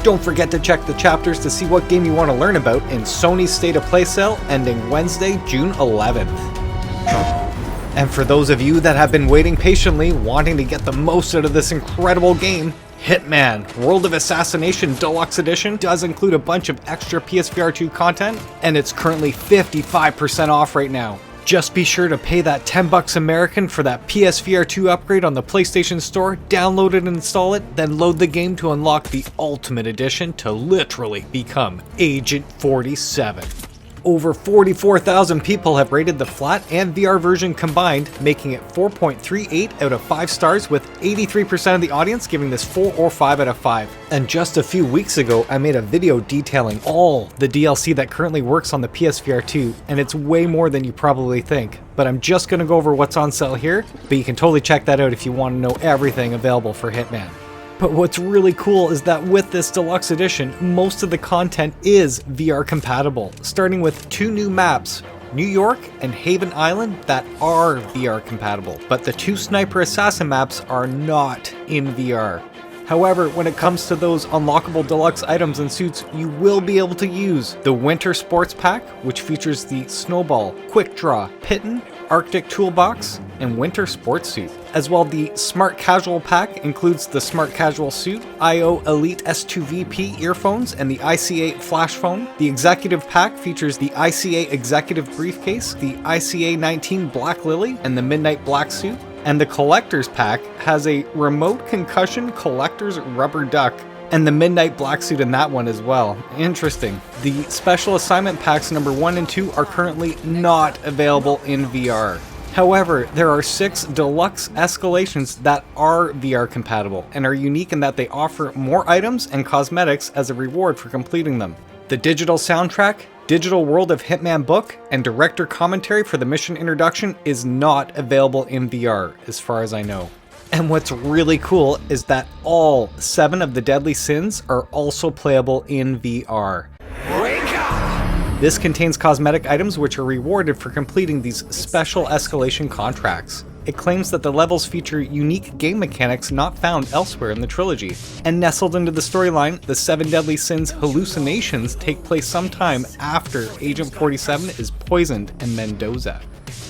Don't forget to check the chapters to see what game you want to learn about in Sony's State of Play sale ending Wednesday, June 11th. And for those of you that have been waiting patiently, wanting to get the most out of this incredible game, Hitman World of Assassination Deluxe Edition does include a bunch of extra PSVR2 content, and it's currently 55% off right now. Just be sure to pay that $10 American for that PSVR2 upgrade on the PlayStation Store, download it and install it, then load the game to unlock the Ultimate Edition to literally become Agent 47. Over 44,000 people have rated the flat and VR version combined, making it 4.38 out of 5 stars, with 83% of the audience giving this 4 or 5 out of 5. And just a few weeks ago, I made a video detailing all the DLC that currently works on the PSVR2, and it's way more than you probably think. But I'm just going to go over what's on sale here, but you can totally check that out if you want to know everything available for Hitman. But what's really cool is that with this deluxe edition, most of the content is VR compatible, starting with 2 new maps, New York and Haven Island, that are VR compatible, but the 2 Sniper Assassin maps are not in VR. However, when it comes to those unlockable deluxe items and suits, you will be able to use the Winter Sports Pack, which features the Snowball, Quick Draw, Pitten, Arctic Toolbox, and Winter Sports Suit. As well, the Smart Casual Pack includes the Smart Casual Suit, IO Elite S2VP earphones, and the ICA Flash Phone. The Executive Pack features the ICA Executive Briefcase, the ICA 19 Black Lily, and the Midnight Black Suit. And the Collector's Pack has a Remote Concussion Collector's Rubber Duck, and the Midnight Black Suit in that one as well. Interesting. The Special Assignment Packs number 1 and 2 are currently not available in VR. However, there are 6 deluxe escalations that are VR compatible and are unique in that they offer more items and cosmetics as a reward for completing them. The digital soundtrack, digital World of Hitman book, and director commentary for the mission introduction is not available in VR, as far as I know. And what's really cool is that all 7 of the deadly sins are also playable in VR. This contains cosmetic items which are rewarded for completing these special escalation contracts. It claims that the levels feature unique game mechanics not found elsewhere in the trilogy. And nestled into the storyline, the 7 deadly sins hallucinations take place sometime after Agent 47 is poisoned in Mendoza.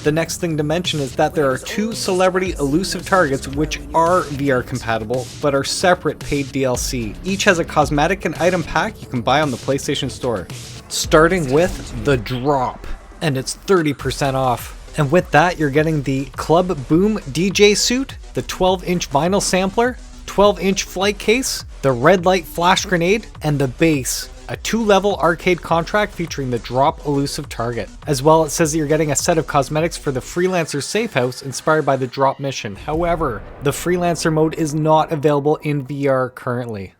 The next thing to mention is that there are 2 celebrity elusive targets which are VR compatible, but are separate paid DLC. Each has a cosmetic and item pack you can buy on the PlayStation Store. Starting with The Drop, and it's 30% off. And with that, you're getting the Club Boom DJ suit, the 12-inch vinyl sampler, 12-inch flight case, the red light flash grenade, and the base, a 2-level arcade contract featuring the Drop elusive target. As well, it says that you're getting a set of cosmetics for the Freelancer safe house inspired by the Drop mission. However, the Freelancer mode is not available in VR currently.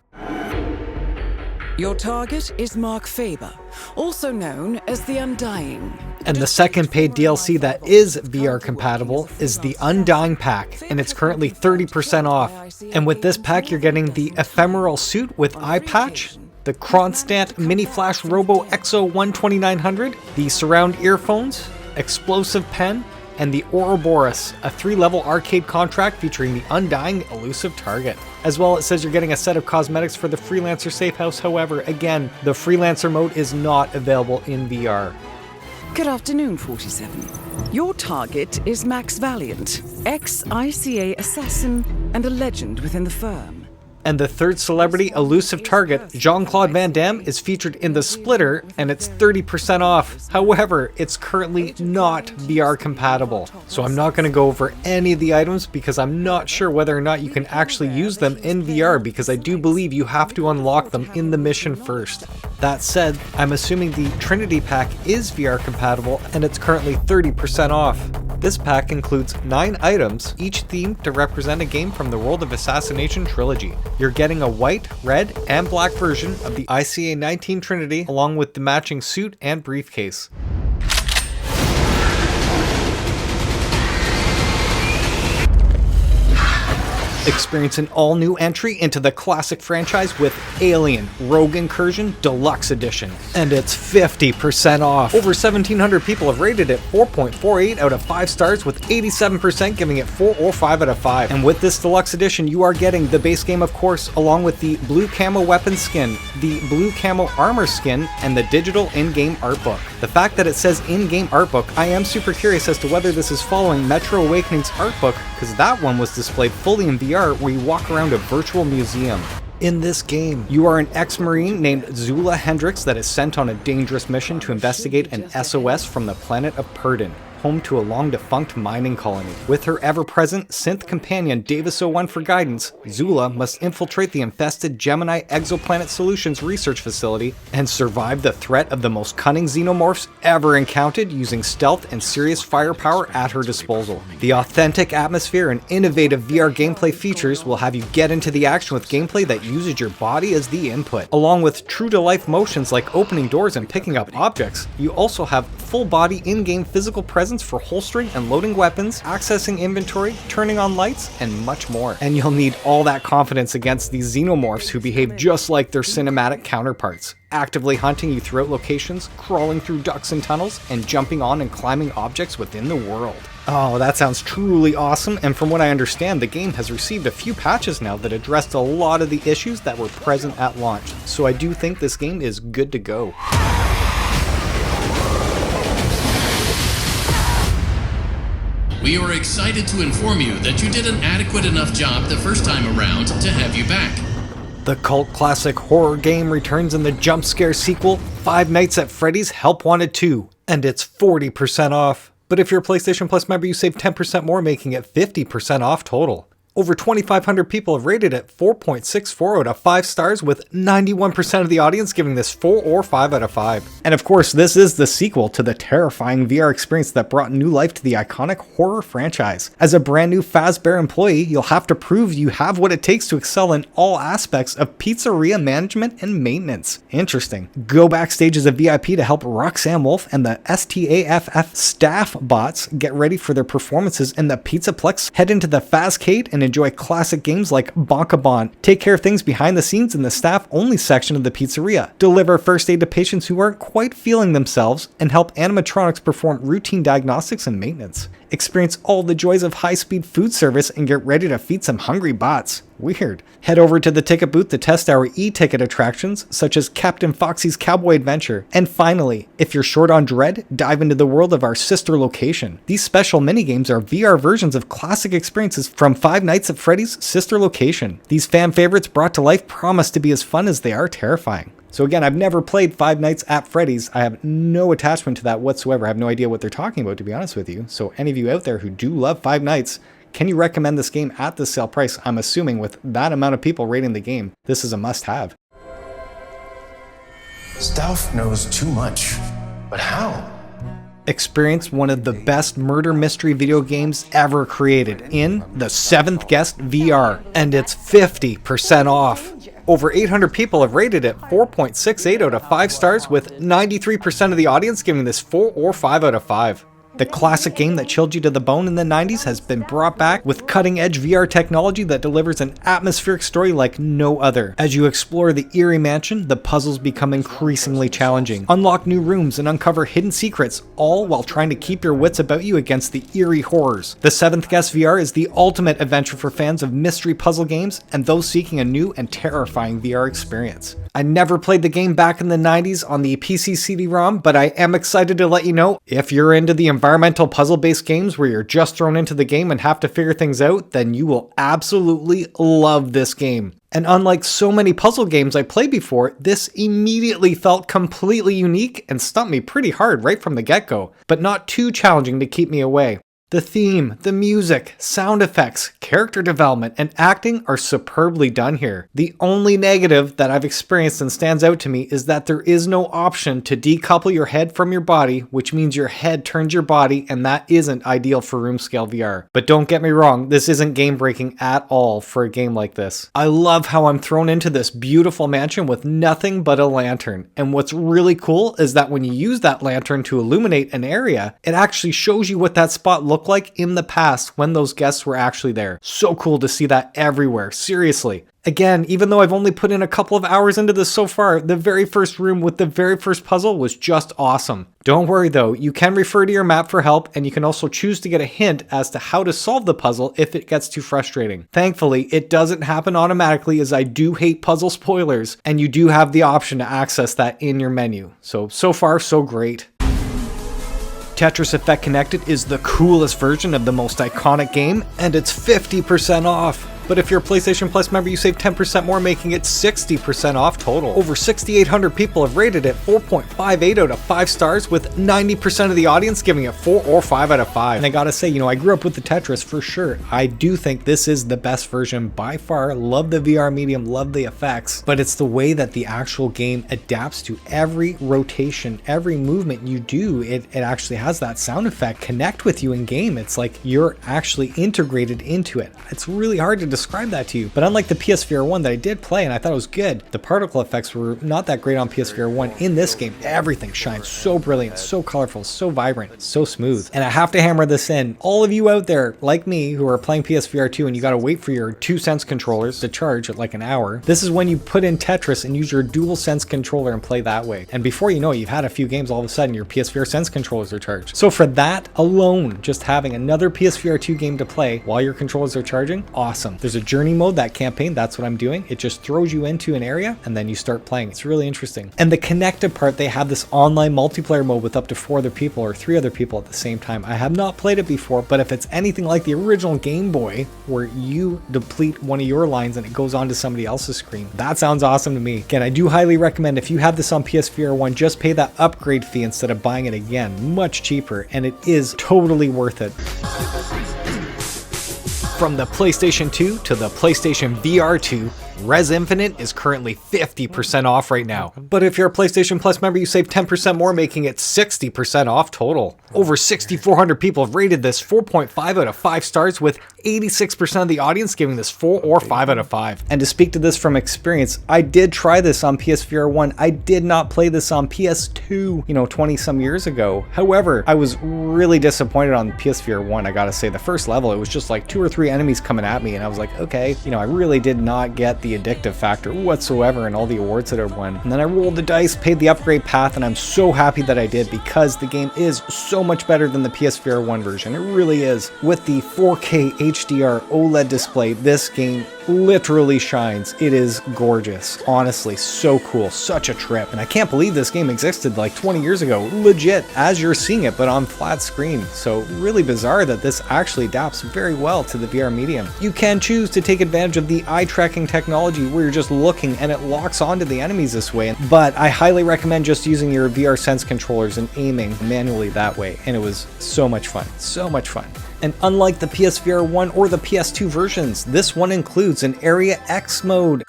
Your target is Mark Faber, also known as the Undying. And the second paid DLC that is VR compatible is the Undying Pack, and it's currently 30% off. And with this pack, you're getting the Ephemeral Suit with eye patch, the Kronstant Mini Flash Robo Exo 12900, the Surround Earphones, Explosive Pen, and the Ouroboros, a 3-level arcade contract featuring the Undying elusive target. As well, it says you're getting a set of cosmetics for the Freelancer safe house. However, again, the Freelancer mode is not available in VR. Good afternoon, 47. Your target is Max Valiant, ex-ICA assassin and a legend within the firm. And the third celebrity elusive target, Jean-Claude Van Damme, is featured in the Splitter, and it's 30% off. However, it's currently not VR compatible. So I'm not going to go over any of the items because I'm not sure whether or not you can actually use them in VR, because I do believe you have to unlock them in the mission first. That said, I'm assuming the Trinity Pack is VR compatible, and it's currently 30% off. This pack includes 9 items, each themed to represent a game from the World of Assassination trilogy. You're getting a white, red, and black version of the ICA 19 Trinity, along with the matching suit and briefcase. Experience an all-new entry into the classic franchise with Alien Rogue Incursion Deluxe Edition, and it's 50% off. Over 1,700 people have rated it 4.48 out of 5 stars, with 87% giving it 4 or 5 out of 5. And with this Deluxe Edition, you are getting the base game, of course, along with the blue camo weapon skin, the blue camo armor skin, and the digital in-game art book. The fact that it says in-game art book, I am super curious as to whether this is following Metro Awakening's art book, because that one was displayed fully in VR where you walk around a virtual museum. In this game, you are an ex-marine named Zula Hendricks that is sent on a dangerous mission to investigate an SOS from the planet of Purdon, home to a long-defunct mining colony. With her ever-present synth companion Davis-01 for guidance, Zula must infiltrate the infested Gemini Exoplanet Solutions research facility and survive the threat of the most cunning xenomorphs ever encountered using stealth and serious firepower at her disposal. The authentic atmosphere and innovative VR gameplay features will have you get into the action with gameplay that uses your body as the input. Along with true-to-life motions like opening doors and picking up objects, you also have full-body in-game physical presence for holstering and loading weapons, accessing inventory, turning on lights, and much more. And you'll need all that confidence against these xenomorphs who behave just like their cinematic counterparts, actively hunting you throughout locations, crawling through ducts and tunnels, and jumping on and climbing objects within the world. Oh, that sounds truly awesome, and from what I understand, the game has received a few patches now that addressed a lot of the issues that were present at launch, so I do think this game is good to go. We are excited to inform you that you did an adequate enough job the first time around to have you back. The cult classic horror game returns in the jump scare sequel, Five Nights at Freddy's Help Wanted 2, and it's 40% off. But if you're a PlayStation Plus member, you save 10% more, making it 50% off total. Over 2,500 people have rated it 4.64 out of 5 stars, with 91% of the audience giving this 4 or 5 out of 5. And of course, this is the sequel to the terrifying VR experience that brought new life to the iconic horror franchise. As a brand new Fazbear employee, you'll have to prove you have what it takes to excel in all aspects of pizzeria management and maintenance. Interesting. Go backstage as a VIP to help Roxanne Wolf and the STAFF staff bots get ready for their performances in the Pizzaplex. Head into the Fazcade and enjoy classic games like Bonkabon. Take care of things behind the scenes in the staff-only section of the pizzeria. Deliver first aid to patients who aren't quite feeling themselves, and help animatronics perform routine diagnostics and maintenance. Experience all the joys of high-speed food service and get ready to feed some hungry bots. Weird. Head over to the ticket booth to test our e-ticket attractions, such as Captain Foxy's Cowboy Adventure. And finally, if you're short on dread, dive into the world of our sister location. These special minigames are VR versions of classic experiences from Five Nights at Freddy's sister location. These fan favorites brought to life promise to be as fun as they are terrifying. So again, I've never played Five Nights at Freddy's. I have no attachment to that whatsoever. I have no idea what they're talking about, to be honest with you. So any of you out there who do love Five Nights, can you recommend this game at the sale price? I'm assuming with that amount of people rating the game, this is a must-have. Stauf knows too much, but how? Experience one of the best murder mystery video games ever created in The Seventh Guest VR, and it's 50% off. Over 800 people have rated it 4.68 out of 5 stars, with 93% of the audience giving this 4 or 5 out of 5. The classic game that chilled you to the bone in the 90s has been brought back with cutting-edge VR technology that delivers an atmospheric story like no other. As you explore the eerie mansion, the puzzles become increasingly challenging. Unlock new rooms and uncover hidden secrets, all while trying to keep your wits about you against the eerie horrors. The Seventh Guest VR is the ultimate adventure for fans of mystery puzzle games and those seeking a new and terrifying VR experience. I never played the game back in the 90s on the PC CD-ROM, but I am excited to let you know, if you're into the environmental puzzle-based games where you're just thrown into the game and have to figure things out, then you will absolutely love this game. And unlike so many puzzle games I played before, this immediately felt completely unique and stumped me pretty hard right from the get-go, but not too challenging to keep me away. The theme, the music, sound effects, character development, and acting are superbly done here. The only negative that I've experienced and stands out to me is that there is no option to decouple your head from your body, which means your head turns your body, and that isn't ideal for room scale VR. But don't get me wrong, this isn't game breaking at all for a game like this. I love how I'm thrown into this beautiful mansion with nothing but a lantern, and what's really cool is that when you use that lantern to illuminate an area, it actually shows you what that spot looked look like in the past when those guests were actually there. So cool to see that everywhere, seriously. Again, even though I've only put in a couple of hours into this so far, the very first room with the very first puzzle was just awesome. Don't worry though, you can refer to your map for help, and you can also choose to get a hint as to how to solve the puzzle if it gets too frustrating. Thankfully, it doesn't happen automatically, as I do hate puzzle spoilers, and you do have the option to access that in your menu. So far, so great. Tetris Effect Connected is the coolest version of the most iconic game, and it's 50% off. But if you're a PlayStation Plus member, you save 10% more, making it 60% off total. Over 6,800 people have rated it 4.58 out of 5 stars, with 90% of the audience giving it 4 or 5 out of 5. And I gotta say, I grew up with the Tetris for sure. I do think this is the best version by far. Love the VR medium, love the effects, but it's the way that the actual game adapts to every rotation, every movement you do. It actually has that sound effect connect with you in game. It's like you're actually integrated into it. It's really hard to describe that to you. But unlike the PSVR1 that I did play and I thought it was good, the particle effects were not that great on PSVR1. In this game, everything shines so brilliant, so colorful, so vibrant, so smooth. And I have to hammer this in. All of you out there, like me, who are playing PSVR2 and you gotta wait for your DualSense controllers to charge at like an hour, this is when you put in Tetris and use your DualSense controller and play that way. And before you know it, you've had a few games, all of a sudden your PSVR Sense controllers are charged. So for that alone, just having another PSVR2 game to play while your controllers are charging, awesome. There's a journey mode, that campaign, that's what I'm doing. It just throws you into an area and then you start playing. It's really interesting. And the connected part, they have this online multiplayer mode with up to 4 other people or 3 other people at the same time. I have not played it before, but if it's anything like the original Game Boy, where you deplete one of your lines and it goes on to somebody else's screen, that sounds awesome to me. Again, I do highly recommend, if you have this on PSVR1, just pay that upgrade fee instead of buying it again. Much cheaper, and it is totally worth it. From the PlayStation 2 to the PlayStation VR2, Rez Infinite is currently 50% off right now. But if you're a PlayStation Plus member, you save 10% more, making it 60% off total. Over 6,400 people have rated this 4.5 out of 5 stars, with 86% of the audience giving this 4 or 5 out of 5. And to speak to this from experience, I did try this on PSVR1. I did not play this on PS2, 20 some years ago. However, I was really disappointed on PSVR1, I gotta say. The first level, it was just like 2 or 3 enemies coming at me, and I was like, okay, I really did not get the addictive factor whatsoever and all the awards that it won. And then I rolled the dice, paid the upgrade path, and I'm so happy that I did, because the game is so much better than the PSVR1 version. It really is. With the 4K HDR OLED display, this game literally shines. It is gorgeous. Honestly, so cool. Such a trip. And I can't believe this game existed like 20 years ago, legit, as you're seeing it, but on flat screen. So really bizarre that this actually adapts very well to the VR medium. You can choose to take advantage of the eye tracking technology, where you're just looking and it locks onto the enemies this way. But I highly recommend just using your VR Sense controllers and aiming manually that way. And it was so much fun. So much fun. And unlike the PSVR1 or the PS2 versions, this one includes an Area X mode.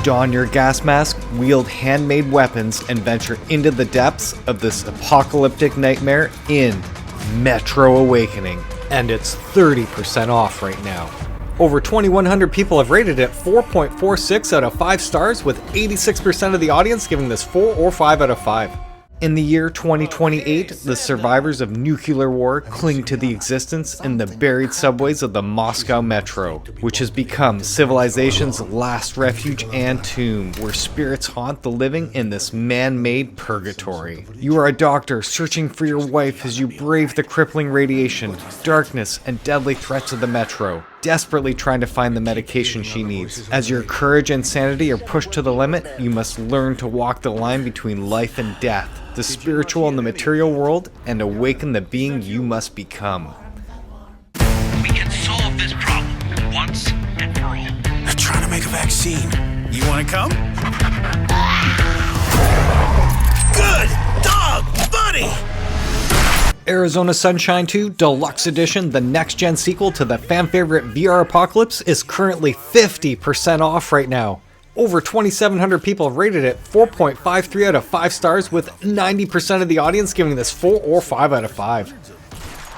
Don your gas mask, wield handmade weapons, and venture into the depths of this apocalyptic nightmare in Metro Awakening. And it's 30% off right now. Over 2,100 people have rated it 4.46 out of 5 stars, with 86% of the audience giving this 4 or 5 out of 5. In the year 2028, the survivors of nuclear war cling to the existence in the buried subways of the Moscow Metro, which has become civilization's last refuge and tomb, where spirits haunt the living in this man-made purgatory. You are a doctor searching for your wife as you brave the crippling radiation, darkness, and deadly threats of the Metro, desperately trying to find the medication she needs. As your courage and sanity are pushed to the limit, you must learn to walk the line between life and death, the spiritual and the material world, and awaken the being you must become. We can solve this problem once and for all. They're trying to make a vaccine. You want to come? Good dog, buddy! Arizona Sunshine 2 Deluxe Edition, the next-gen sequel to the fan-favorite VR Apocalypse, is currently 50% off right now. Over 2,700 people have rated it 4.53 out of 5 stars, with 90% of the audience giving this 4 or 5 out of 5.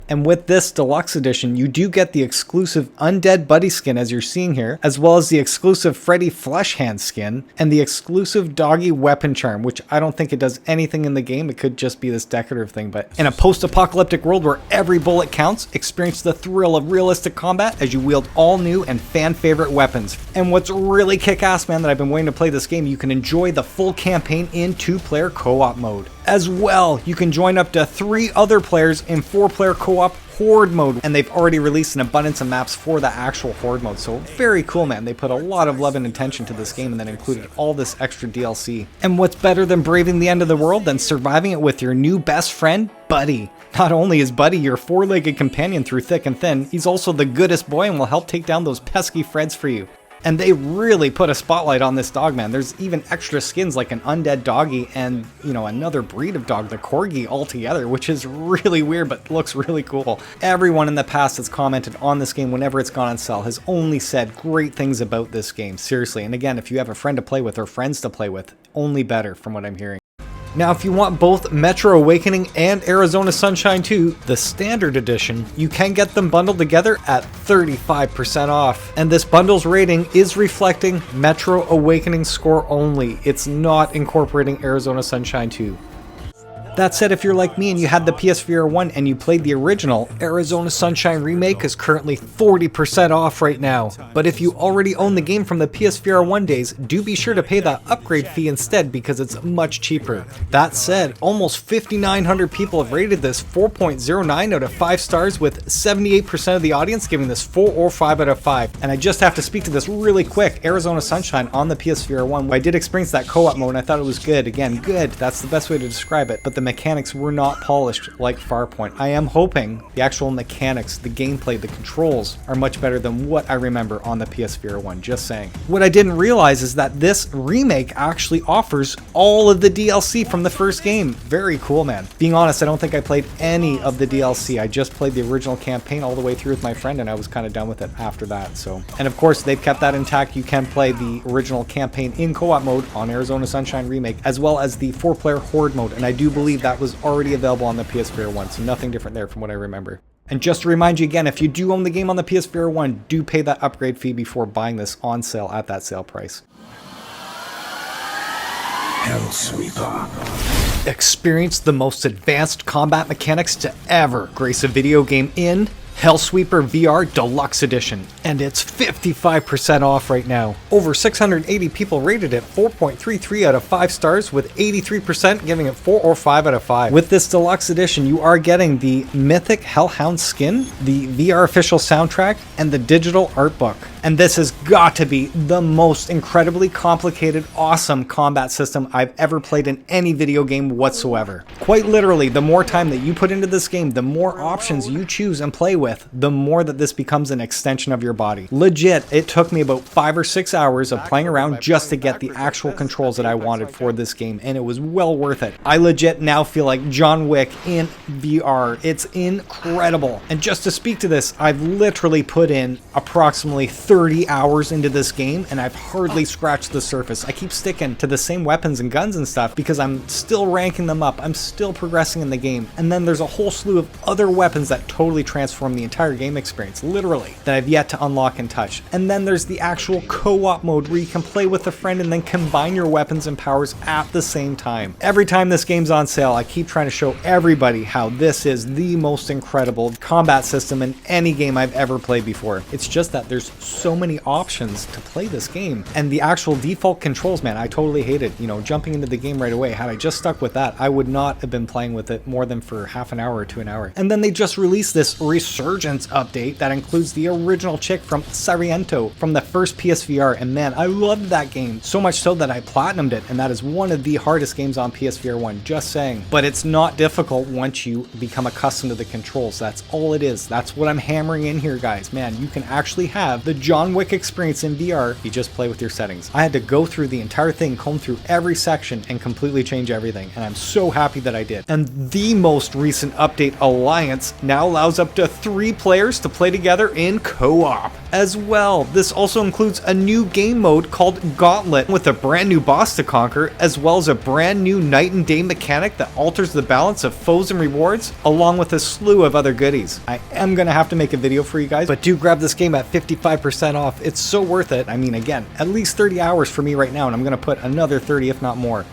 And with this deluxe edition, you do get the exclusive Undead Buddy skin as you're seeing here, as well as the exclusive Freddy Flesh Hand skin, and the exclusive Doggy Weapon Charm, which I don't think it does anything in the game. It could just be this decorative thing, but in a post-apocalyptic world where every bullet counts, experience the thrill of realistic combat as you wield all new and fan-favorite weapons. And what's really kick-ass, man, that I've been waiting to play this game, you can enjoy the full campaign in 2-player co-op mode. As well, you can join up to 3 other players in 4-player co-op Horde mode, and they've already released an abundance of maps for the actual Horde mode, so very cool, man. They put a lot of love and attention to this game and then included all this extra DLC. And what's better than braving the end of the world than surviving it with your new best friend, Buddy? Not only is Buddy your 4-legged companion through thick and thin, he's also the goodest boy and will help take down those pesky Freds for you. And they really put a spotlight on this dog, man. There's even extra skins like an undead doggy and, you know, another breed of dog, the corgi, all together, which is really weird but looks really cool. Everyone in the past that's commented on this game whenever it's gone on sale has only said great things about this game, seriously. And again, if you have a friend to play with or friends to play with, only better from what I'm hearing. Now, if you want both Metro Awakening and Arizona Sunshine 2, the standard edition, you can get them bundled together at 35% off. And this bundle's rating is reflecting Metro Awakening score only. It's not incorporating Arizona Sunshine 2. That said, if you're like me and you had the PSVR1 and you played the original, Arizona Sunshine Remake is currently 40% off right now. But if you already own the game from the PSVR1 days, do be sure to pay that upgrade fee instead because it's much cheaper. That said, almost 5,900 people have rated this 4.09 out of 5 stars, with 78% of the audience giving this 4 or 5 out of 5. And I just have to speak to this really quick. Arizona Sunshine on the PSVR1, I did experience that co-op mode and I thought it was good. Again, good, that's the best way to describe it. But the mechanics were not polished like Farpoint. I am hoping the actual mechanics, the gameplay, the controls are much better than what I remember on the PSVR1, just saying. What I didn't realize is that this remake actually offers all of the DLC from the first game. Very cool, man. Being honest, I don't think I played any of the DLC. I just played the original campaign all the way through with my friend and I was kind of done with it after that. So, and of course they've kept that intact. You can play the original campaign in co-op mode on Arizona Sunshine Remake, as well as the 4-player Horde mode, and I do believe that was already available on the PSVR1, so nothing different there from what I remember. And just to remind you again, if you do own the game on the PSVR1, do pay that upgrade fee before buying this on sale at that sale price. Hellsweeper. Experience the most advanced combat mechanics to ever grace a video game in Hellsweeper VR Deluxe Edition, and it's 55% off right now. Over 680 people rated it 4.33 out of 5 stars, with 83% giving it 4 or 5 out of 5. With this Deluxe Edition, you are getting the Mythic Hellhound skin, the VR official soundtrack, and the digital art book. And this has got to be the most incredibly complicated, awesome combat system I've ever played in any video game whatsoever. Quite literally, the more time that you put into this game, the more options you choose and play with, the more that this becomes an extension of your body. Legit, it took me about 5 or 6 hours of playing around just to get the actual controls that I wanted for this game, and it was well worth it. I legit now feel like John Wick in VR. It's incredible. And just to speak to this, I've literally put in approximately 30 hours into this game, and I've hardly scratched the surface. I keep sticking to the same weapons and guns and stuff because I'm still ranking them up. I'm still progressing in the game. And then there's a whole slew of other weapons that totally transform the entire game experience, literally, that I've yet to unlock and touch. And then there's the actual co-op mode where you can play with a friend and then combine your weapons and powers at the same time. Every time this game's on sale, I keep trying to show everybody how this is the most incredible combat system in any game I've ever played before. It's just that there's so many options to play this game. And the actual default controls, man, I totally hated, you know, jumping into the game right away. Had I just stuck with that, I would not have been playing with it more than for half an hour to an hour. And then they just released this Resurgence update that includes the original chick from Sariento from the first PSVR, and man, I loved that game, so much so that I platinumed it, and that is one of the hardest games on PSVR1, just saying. But it's not difficult once you become accustomed to the controls. That's all it is. That's what I'm hammering in here, guys. Man, you can actually have the John Wick experience in VR if you just play with your settings. I had to go through the entire thing, comb through every section, and completely change everything, and I'm so happy that I did. And the most recent update, Alliance, now allows up to 3 players to play together in co-op. as well. This also includes a new game mode called Gauntlet with a brand new boss to conquer, as well as a brand new night and day mechanic that alters the balance of foes and rewards, along with a slew of other goodies. I am going to have to make a video for you guys, but do grab this game at 55% off. It's so worth it. I mean, again, at least 30 hours for me right now, and I'm going to put another 30 if not more.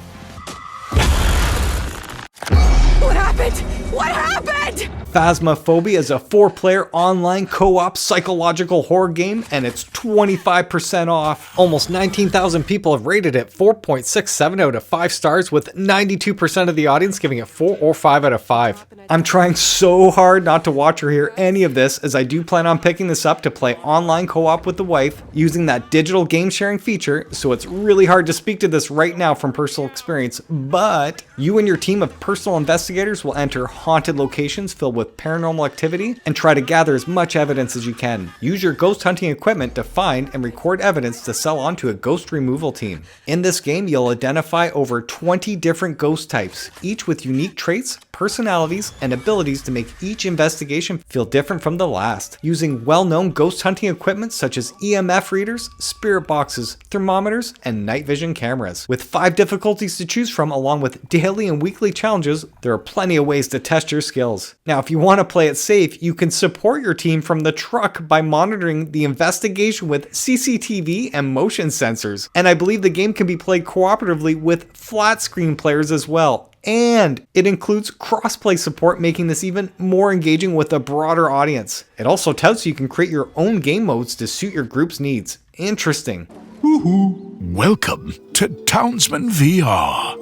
What happened? What happened? Phasmophobia is a 4-player online co-op psychological horror game, and it's 25% off. Almost 19,000 people have rated it 4.67 out of 5 stars, with 92% of the audience giving it 4 or 5 out of 5. I'm trying so hard not to watch or hear any of this, as I do plan on picking this up to play online co-op with the wife using that digital game sharing feature, so it's really hard to speak to this right now from personal experience, but you and your team of personal investigators will enter haunted locations filled with paranormal activity and try to gather as much evidence as you can. Use your ghost hunting equipment to find and record evidence to sell on to a ghost removal team. In this game, you'll identify over 20 different ghost types, each with unique traits, personalities, and abilities to make each investigation feel different from the last. Using well-known ghost hunting equipment such as EMF readers, spirit boxes, thermometers, and night vision cameras. With 5 difficulties to choose from along with daily and weekly challenges, there are plenty of ways to test your skills. Now, if you want to play it safe, you can support your team from the truck by monitoring the investigation with CCTV and motion sensors. And I believe the game can be played cooperatively with flat screen players as well. And it includes crossplay support, making this even more engaging with a broader audience. It also tells you can create your own game modes to suit your group's needs. Interesting. Woohoo! Welcome to Townsmen VR.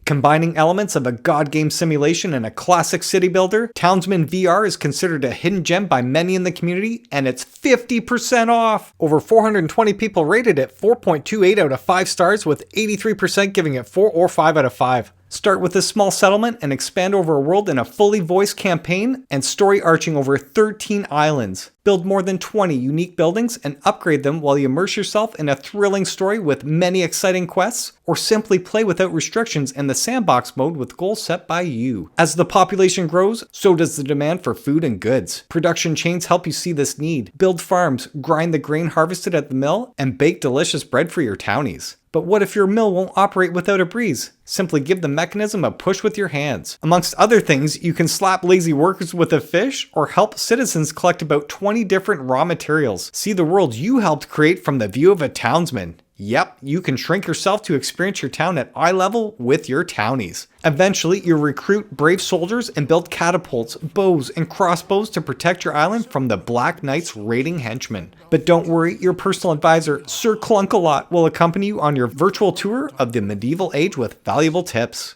Combining elements of a god game simulation and a classic city builder, Townsmen VR is considered a hidden gem by many in the community, and it's 50% off! Over 420 people rated it 4.28 out of 5 stars, with 83% giving it 4 or 5 out of 5. Start with a small settlement and expand over a world in a fully voiced campaign and story arching over 13 islands. Build more than 20 unique buildings and upgrade them while you immerse yourself in a thrilling story with many exciting quests, or simply play without restrictions in the sandbox mode with goals set by you. As the population grows, so does the demand for food and goods. Production chains help you see this need. Build farms, grind the grain harvested at the mill, and bake delicious bread for your townies. But what if your mill won't operate without a breeze? Simply give the mechanism a push with your hands. Amongst other things, you can slap lazy workers with a fish or help citizens collect about 20 different raw materials. See the world you helped create from the view of a townsman. Yep, you can shrink yourself to experience your town at eye level with your townies. Eventually, you'll recruit brave soldiers and build catapults, bows, and crossbows to protect your island from the Black Knight's raiding henchmen. But don't worry, your personal advisor, Sir Clunkalot, will accompany you on your virtual tour of the medieval age with valuable tips.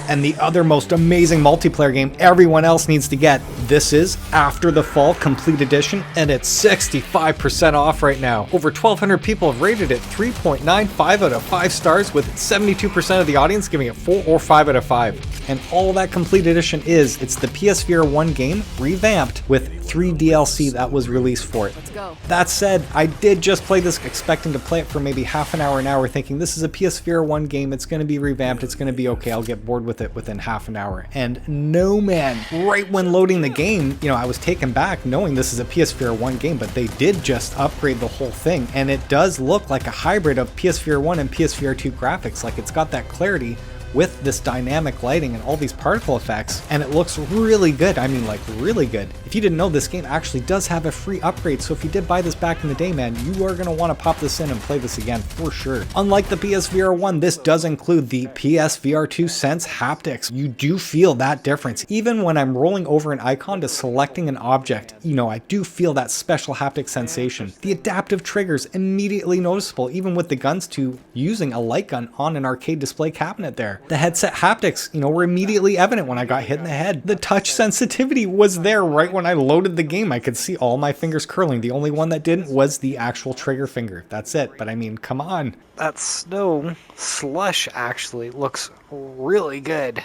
And the other most amazing multiplayer game everyone else needs to get. This is After the Fall Complete Edition, and it's 65% off right now. Over 1,200 people have rated it 3.95 out of 5 stars, with 72% of the audience giving it 4 or 5 out of 5. And all that Complete Edition is, it's the PSVR2 game revamped with 3 DLC that was released for it. Let's go. That said, I did just play this expecting to play it for maybe half an hour, thinking this is a PSVR1 game, it's going to be revamped, it's going to be okay, I'll get bored with it within half an hour. And no man, right when loading the game, I was taken back knowing this is a PSVR1 game, but they did just upgrade the whole thing, and it does look like a hybrid of PSVR1 and PSVR2 graphics. Like, it's got that clarity with this dynamic lighting and all these particle effects, and it looks really good. I mean, like, really good. If you didn't know, this game actually does have a free upgrade, so if you did buy this back in the day, man, you are going to want to pop this in and play this again for sure. Unlike the PSVR1, this does include the PSVR2 Sense haptics. You do feel that difference. Even when I'm rolling over an icon to selecting an object, I do feel that special haptic sensation. The adaptive triggers immediately noticeable, even with the guns to using a light gun on an arcade display cabinet there. The headset haptics, were immediately evident when I got hit in the head. The touch sensitivity was there right when I loaded the game. I could see all my fingers curling. The only one that didn't was the actual trigger finger. That's it. But I mean, come on. That snow slush actually looks really good.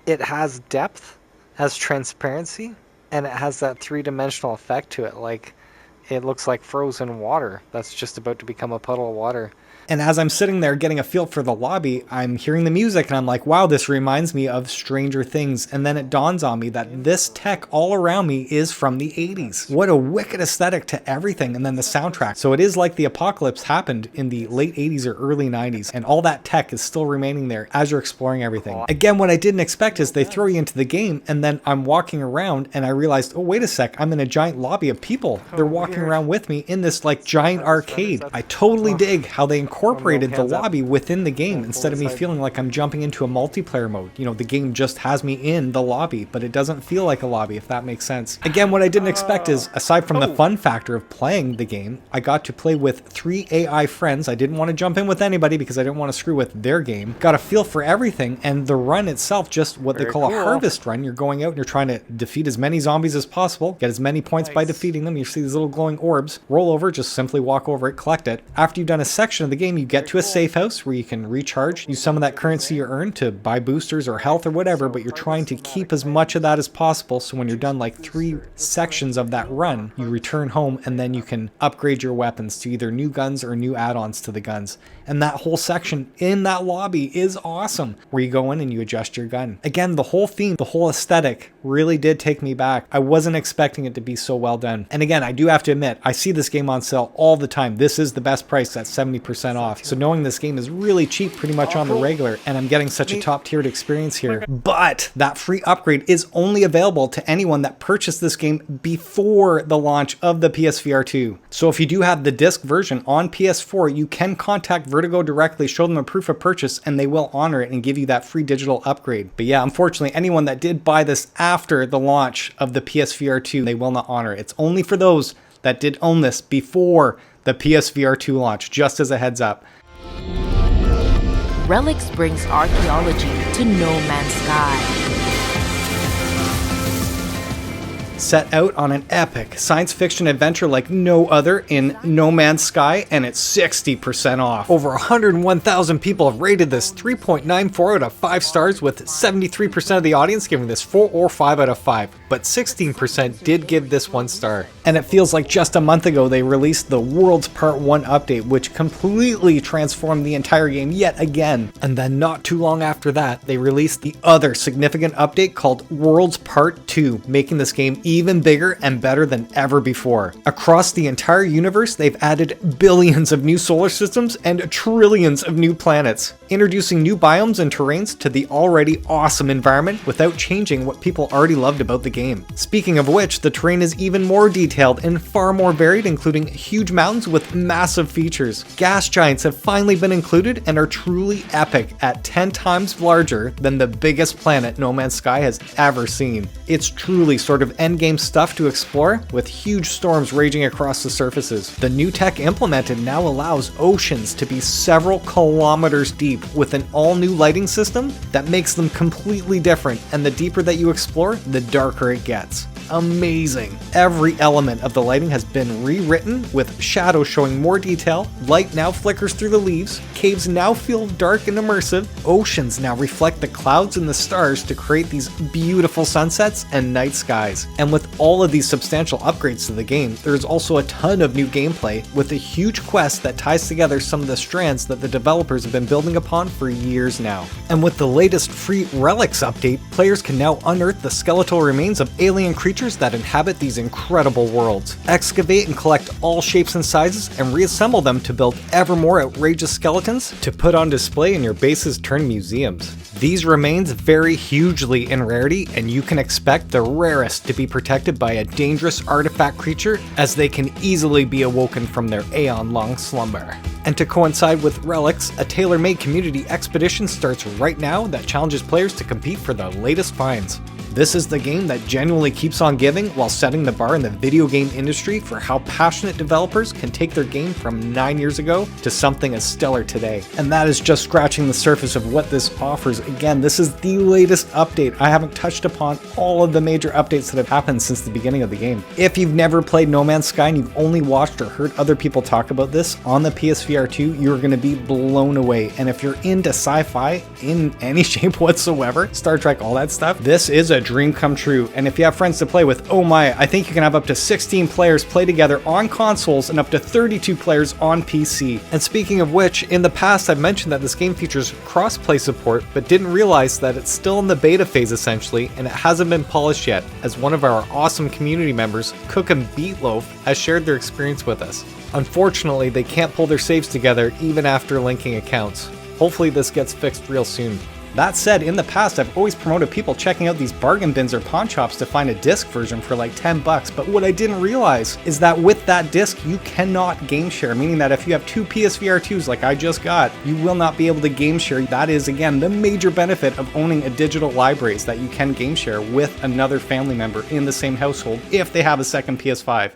It has depth, has transparency, and it has that 3-dimensional effect to it. Like, it looks like frozen water that's just about to become a puddle of water. And as I'm sitting there getting a feel for the lobby, I'm hearing the music and I'm like, wow, this reminds me of Stranger Things. And then it dawns on me that this tech all around me is from the 80s. What a wicked aesthetic to everything. And then the soundtrack. So it is like the apocalypse happened in the late 80s or early 90s. And all that tech is still remaining there as you're exploring everything. Again, what I didn't expect is they throw you into the game and then I'm walking around and I realized, oh, wait a sec, I'm in a giant lobby of people. They're walking around with me in this like giant arcade. I totally dig how they incorporated the lobby within the game instead of me feeling like I'm jumping into a multiplayer mode. You know, the game just has me in the lobby, but it doesn't feel like a lobby, if that makes sense. Again, what I didn't expect is, aside from the fun factor of playing the game, I got to play with 3 AI friends. I didn't want to jump in with anybody because I didn't want to screw with their game. Got a feel for everything, and the run itself, just what they call a harvest run. You're going out and you're trying to defeat as many zombies as possible, get as many points by defeating them. You see these little glowing orbs, roll over, just simply walk over it, collect it. After you've done a section of the game, you get to a safe house where you can recharge, use some of that currency you earn to buy boosters or health or whatever, but you're trying to keep as much of that as possible, so when you're done like 3 sections of that run, you return home and then you can upgrade your weapons to either new guns or new add-ons to the guns. And that whole section in that lobby is awesome, where you go in and you adjust your gun. Again, the whole theme, the whole aesthetic really did take me back. I wasn't expecting it to be so well done. And again, I do have to admit, I see this game on sale all the time. This is the best price at 70% off. So knowing this game is really cheap pretty much on the regular, and I'm getting such a top-tiered experience here. But that free upgrade is only available to anyone that purchased this game before the launch of the PSVR2. So if you do have the disc version on PS4, you can contact Vertigo directly, show them a proof of purchase, and they will honor it and give you that free digital upgrade. But yeah, unfortunately, anyone that did buy this after the launch of the PSVR2, they will not honor it. It's only for those that did own this before the PSVR2 launch, just as a heads up. Relics brings archaeology to No Man's Sky. Set out on an epic science fiction adventure like no other in No Man's Sky, and it's 60% off. Over 101,000 people have rated this 3.94 out of 5 stars, with 73% of the audience giving this 4 or 5 out of 5. But 16% did give this 1 star. And it feels like just a month ago they released the Worlds Part 1 update, which completely transformed the entire game yet again. And then not too long after that, they released the other significant update called Worlds Part 2, making this game even bigger and better than ever before. Across the entire universe, they've added billions of new solar systems and trillions of new planets, introducing new biomes and terrains to the already awesome environment without changing what people already loved about the game. Speaking of which, the terrain is even more detailed and far more varied, including huge mountains with massive features. Gas giants have finally been included and are truly epic at 10 times larger than the biggest planet No Man's Sky has ever seen. It's truly sort of endgame stuff to explore, with huge storms raging across the surfaces. The new tech implemented now allows oceans to be several kilometers deep, with an all-new lighting system that makes them completely different, and the deeper that you explore, the darker it gets. Amazing. Every element of the lighting has been rewritten, with shadows showing more detail, light now flickers through the leaves, caves now feel dark and immersive, oceans now reflect the clouds and the stars to create these beautiful sunsets and night skies. And with all of these substantial upgrades to the game, there's also a ton of new gameplay, with a huge quest that ties together some of the strands that the developers have been building upon for years now. And with the latest free Relics update, players can now unearth the skeletal remains of alien creatures that inhabit these incredible worlds, excavate and collect all shapes and sizes, and reassemble them to build ever more outrageous skeletons to put on display in your bases turned museums. These remains vary hugely in rarity, and you can expect the rarest to be protected by a dangerous artifact creature, as they can easily be awoken from their aeon-long slumber. And to coincide with Relics, a tailor-made community expedition starts right now that challenges players to compete for the latest finds. This is the game that genuinely keeps on giving while setting the bar in the video game industry for how passionate developers can take their game from 9 years ago to something as stellar today. And that is just scratching the surface of what this offers. Again, this is the latest update. I haven't touched upon all of the major updates that have happened since the beginning of the game. If you've never played No Man's Sky and you've only watched or heard other people talk about this on the PSVR2, you're going to be blown away. And if you're into sci-fi in any shape whatsoever, Star Trek, all that stuff, this is a dream come true, and if you have friends to play with, oh my, I think you can have up to 16 players play together on consoles and up to 32 players on PC. And speaking of which, in the past I've mentioned that this game features cross-play support, but didn't realize that it's still in the beta phase essentially, and it hasn't been polished yet, as one of our awesome community members, Cook and Beatloaf, has shared their experience with us. Unfortunately, they can't pull their saves together even after linking accounts. Hopefully this gets fixed real soon. That said, in the past I've always promoted people checking out these bargain bins or pawn shops to find a disc version for like $10, but what I didn't realize is that with that disc you cannot game share, meaning that if you have two PSVR2s like I just got, you will not be able to game share. That is again the major benefit of owning a digital library, is that you can game share with another family member in the same household if they have a second PS5.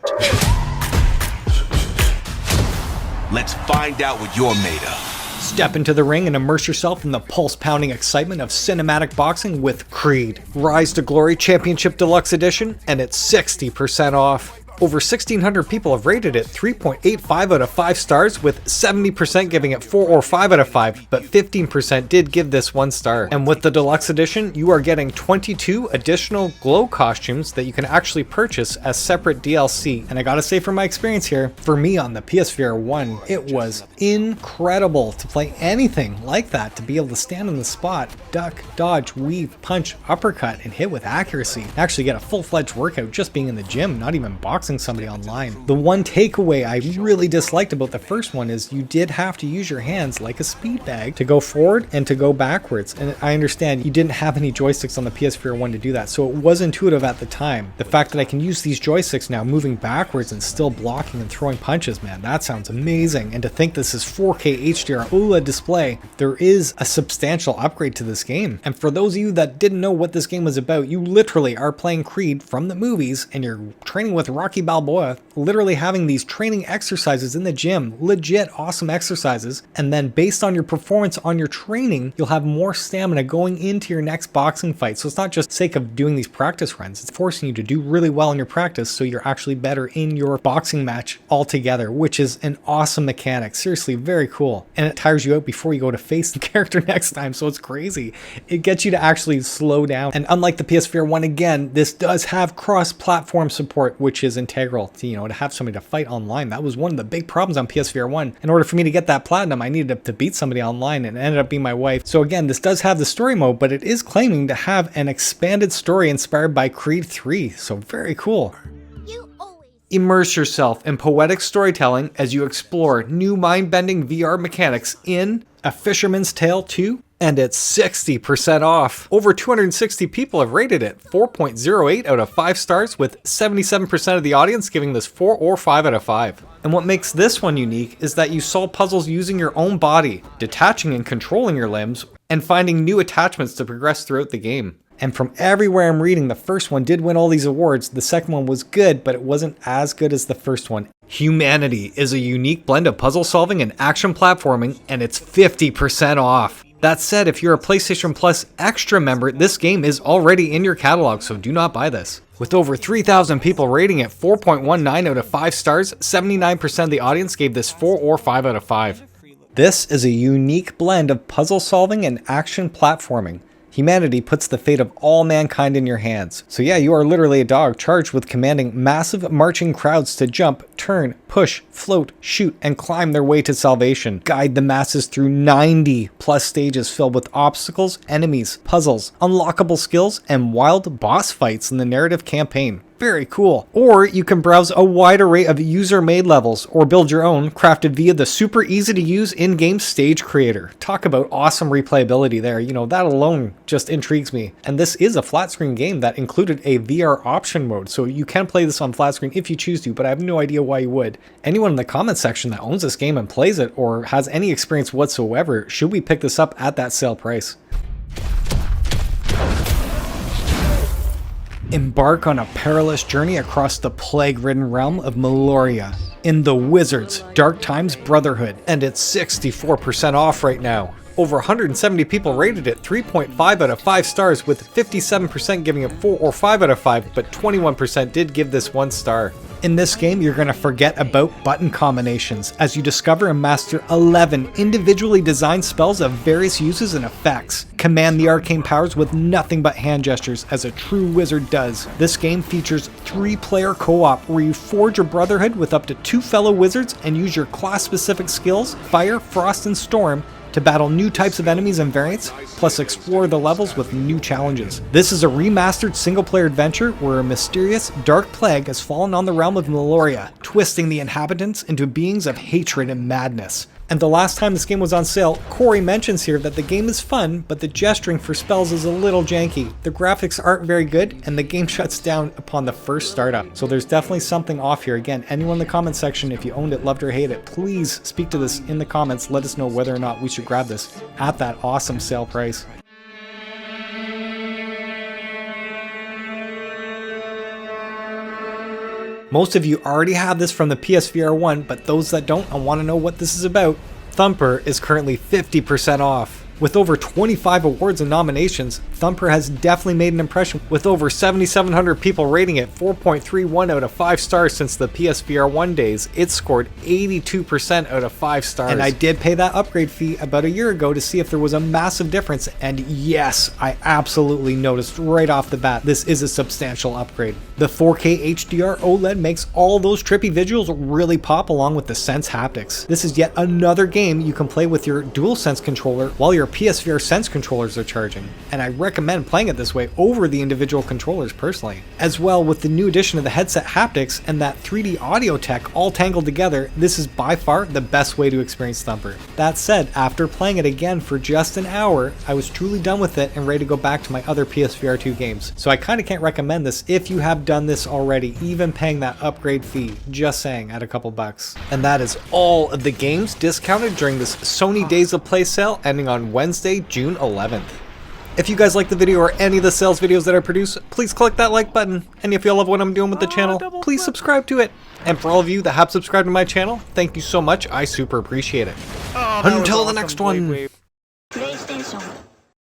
Let's find out what you're made of. Step into the ring and immerse yourself in the pulse-pounding excitement of cinematic boxing with Creed Rise to Glory Championship Deluxe Edition, and it's 60% off. Over 1,600 people have rated it 3.85 out of 5 stars, with 70% giving it 4 or 5 out of 5, but 15% did give this 1 star. And with the Deluxe Edition, you are getting 22 additional glow costumes that you can actually purchase as separate DLC. And I gotta say, from my experience here, for me on the PSVR 1, it was incredible to play anything like that, to be able to stand on the spot, duck, dodge, weave, punch, uppercut, and hit with accuracy. Actually get a full-fledged workout just being in the gym, not even boxing somebody online. The one takeaway I really disliked about the first one is you did have to use your hands like a speed bag to go forward and to go backwards. And I understand you didn't have any joysticks on the PSVR 1 to do that, so it was intuitive at the time. The fact that I can use these joysticks now moving backwards and still blocking and throwing punches, man, that sounds amazing. And to think this is 4K HDR OLED display, there is a substantial upgrade to this game. And for those of you that didn't know what this game was about, you literally are playing Creed from the movies and you're training with Rocky Balboa, literally having these training exercises in the gym, legit awesome exercises, and then based on your performance on your training, you'll have more stamina going into your next boxing fight. So it's not just sake of doing these practice runs, it's forcing you to do really well in your practice so you're actually better in your boxing match altogether, which is an awesome mechanic. Seriously, very cool. And it tires you out before you go to face the character next time, so it's crazy. It gets you to actually slow down. And unlike the PSVR 1, again, this does have cross-platform support, which is integral to, to have somebody to fight online. That was one of the big problems on PSVR 1. In order for me to get that platinum, I needed to beat somebody online, and it ended up being my wife. So again, this does have the story mode, but it is claiming to have an expanded story inspired by Creed 3. So very cool. Immerse yourself in poetic storytelling as you explore new mind-bending VR mechanics in A Fisherman's Tale 2, and it's 60% off. Over 260 people have rated it 4.08 out of 5 stars, with 77% of the audience giving this 4 or 5 out of 5. And what makes this one unique is that you solve puzzles using your own body, detaching and controlling your limbs, and finding new attachments to progress throughout the game. And from everywhere I'm reading, the first one did win all these awards. The second one was good, but it wasn't as good as the first one. Humanity is a unique blend of puzzle solving and action platforming, and it's 50% off. That said, if you're a PlayStation Plus Extra member, this game is already in your catalog, so do not buy this. With over 3,000 people rating it 4.19 out of 5 stars, 79% of the audience gave this 4 or 5 out of 5. This is a unique blend of puzzle solving and action platforming. Humanity puts the fate of all mankind in your hands. So yeah, you are literally a dog charged with commanding massive marching crowds to jump, turn, push, float, shoot, and climb their way to salvation. Guide the masses through 90 plus stages filled with obstacles, enemies, puzzles, unlockable skills, and wild boss fights in the narrative campaign. Very cool. Or you can browse a wide array of user-made levels or build your own, crafted via the super easy-to-use in-game stage creator. Talk about awesome replayability there. That alone just intrigues me. And this is a flat-screen game that included a VR option mode, so you can play this on flat screen if you choose to, but I have no idea why you would. Anyone in the comment section that owns this game and plays it or has any experience whatsoever, should we pick this up at that sale price? Embark on a perilous journey across the plague-ridden realm of Meloria in The Wizard's Dark Times Brotherhood, and it's 64% off right now. Over 170 people rated it 3.5 out of 5 stars, with 57% giving it 4 or 5 out of 5, but 21% did give this 1 star. In this game, you're going to forget about button combinations as you discover and master 11 individually designed spells of various uses and effects. Command the arcane powers with nothing but hand gestures as a true wizard does. This game features 3-player co-op where you forge a brotherhood with up to 2 fellow wizards and use your class-specific skills, Fire, Frost, and Storm, to battle new types of enemies and variants, plus explore the levels with new challenges. This is a remastered single-player adventure where a mysterious, dark plague has fallen on the realm of Meloria, twisting the inhabitants into beings of hatred and madness. And the last time this game was on sale, Corey mentions here that the game is fun, but the gesturing for spells is a little janky. The graphics aren't very good, and the game shuts down upon the first startup. So there's definitely something off here. Again, anyone in the comment section, if you owned it, loved or hate it, please speak to this in the comments. Let us know whether or not we should grab this at that awesome sale price. Most of you already have this from the PSVR1, but those that don't and want to know what this is about, Thumper is currently 50% off. With over 25 awards and nominations, Thumper has definitely made an impression with over 7,700 people rating it 4.31 out of 5 stars since the PSVR1 days. It scored 82% out of 5 stars. And I did pay that upgrade fee about a year ago to see if there was a massive difference, and yes, I absolutely noticed right off the bat this is a substantial upgrade. The 4K HDR OLED makes all those trippy visuals really pop along with the Sense haptics. This is yet another game you can play with your DualSense controller while your PSVR Sense controllers are charging, and I recommend playing it this way over the individual controllers personally. As well, with the new addition of the headset haptics and that 3D audio tech all tangled together, this is by far the best way to experience Thumper. That said, after playing it again for just an hour, I was truly done with it and ready to go back to my other PSVR2 games. So I kinda can't recommend this if you have done this already, even paying that upgrade fee, just saying, at a couple bucks. And that is all of the games discounted during this Sony Days of Play sale ending on Wednesday, June 11th. If you guys like the video or any of the sales videos that I produce, please click that like button. And if you love what I'm doing with the channel, please subscribe to it. And for all of you that have subscribed to my channel, thank you so much. I super appreciate it. Until the next one.